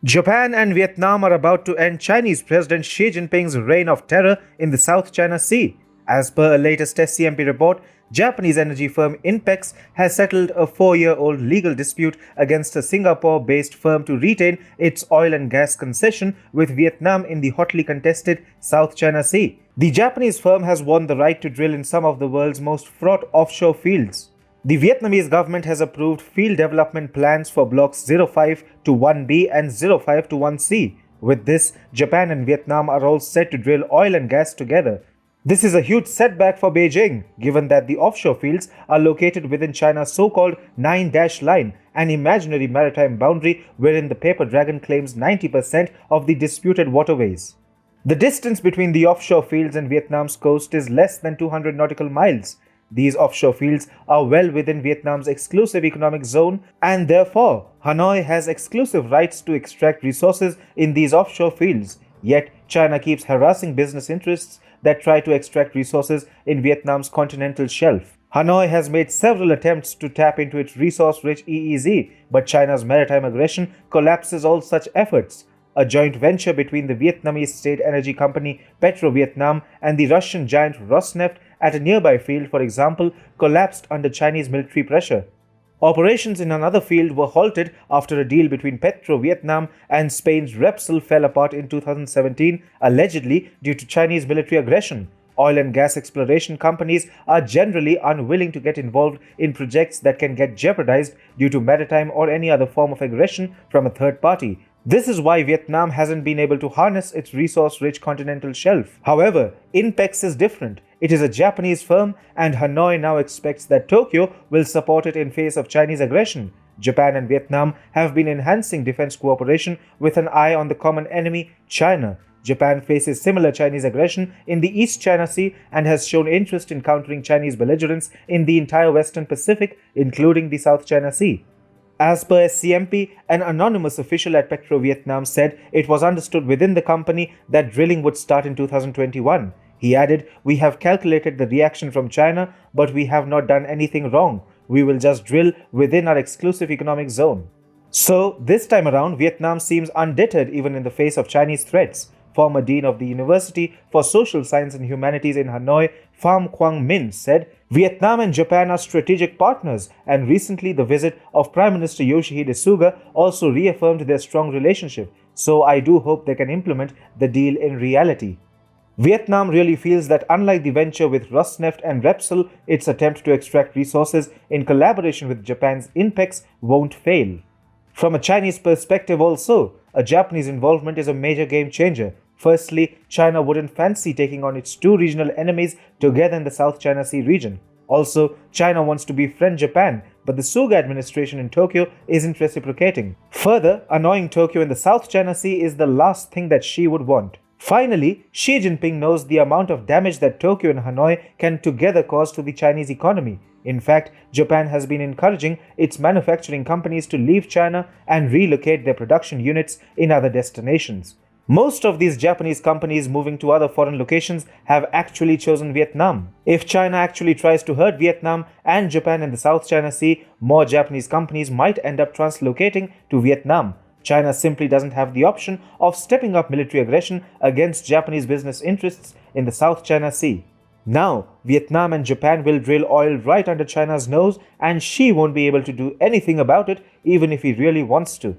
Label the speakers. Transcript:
Speaker 1: Japan and Vietnam are about to end Chinese President Xi Jinping's reign of terror in the South China Sea. As per a latest SCMP report, Japanese energy firm INPEX has settled a 4-year-old legal dispute against a Singapore-based firm to retain its oil and gas concession with Vietnam in the hotly contested South China Sea. The Japanese firm has won the right to drill in some of the world's most fraught offshore fields. The Vietnamese government has approved field development plans for blocks 05 to 1B and 05 to 1C. With this, Japan and Vietnam are all set to drill oil and gas together. This is a huge setback for Beijing, given that the offshore fields are located within China's so-called 9-dash line, an imaginary maritime boundary wherein the paper dragon claims 90% of the disputed waterways. The distance between the offshore fields and Vietnam's coast is less than 200 nautical miles. These offshore fields are well within Vietnam's exclusive economic zone, and therefore Hanoi has exclusive rights to extract resources in these offshore fields. Yet China keeps harassing business interests that try to extract resources in Vietnam's continental shelf. Hanoi has made several attempts to tap into its resource-rich EEZ, but China's maritime aggression collapses all such efforts. A joint venture between the Vietnamese state energy company Petro-Vietnam and the Russian giant Rosneft at a nearby field, for example, collapsed under Chinese military pressure. Operations in another field were halted after a deal between Petro-Vietnam and Spain's Repsol fell apart in 2017, allegedly due to Chinese military aggression. Oil and gas exploration companies are generally unwilling to get involved in projects that can get jeopardized due to maritime or any other form of aggression from a third party. This is why Vietnam hasn't been able to harness its resource-rich continental shelf. However, INPEX is different. It is a Japanese firm, and Hanoi now expects that Tokyo will support it in face of Chinese aggression. Japan and Vietnam have been enhancing defense cooperation with an eye on the common enemy, China. Japan faces similar Chinese aggression in the East China Sea and has shown interest in countering Chinese belligerence in the entire Western Pacific, including the South China Sea. As per SCMP, an anonymous official at Petro-Vietnam said it was understood within the company that drilling would start in 2021. He added, "We have calculated the reaction from China, but we have not done anything wrong. We will just drill within our exclusive economic zone." So, this time around, Vietnam seems undeterred even in the face of Chinese threats. Former Dean of the University for Social Science and Humanities in Hanoi, Pham Quang Minh, said, "Vietnam and Japan are strategic partners, and recently the visit of Prime Minister Yoshihide Suga also reaffirmed their strong relationship, so I do hope they can implement the deal in reality." Vietnam really feels that unlike the venture with Rosneft and Repsol, its attempt to extract resources in collaboration with Japan's INPEX won't fail. From a Chinese perspective also, a Japanese involvement is a major game changer. Firstly, China wouldn't fancy taking on its two regional enemies together in the South China Sea region. Also, China wants to befriend Japan, but the Suga administration in Tokyo isn't reciprocating. Further, annoying Tokyo in the South China Sea is the last thing that Xi would want. Finally, Xi Jinping knows the amount of damage that Tokyo and Hanoi can together cause to the Chinese economy. In fact, Japan has been encouraging its manufacturing companies to leave China and relocate their production units in other destinations. Most of these Japanese companies moving to other foreign locations have actually chosen Vietnam. If China actually tries to hurt Vietnam and Japan in the South China Sea, more Japanese companies might end up translocating to Vietnam. China simply doesn't have the option of stepping up military aggression against Japanese business interests in the South China Sea. Now, Vietnam and Japan will drill oil right under China's nose, and Xi won't be able to do anything about it even if he really wants to.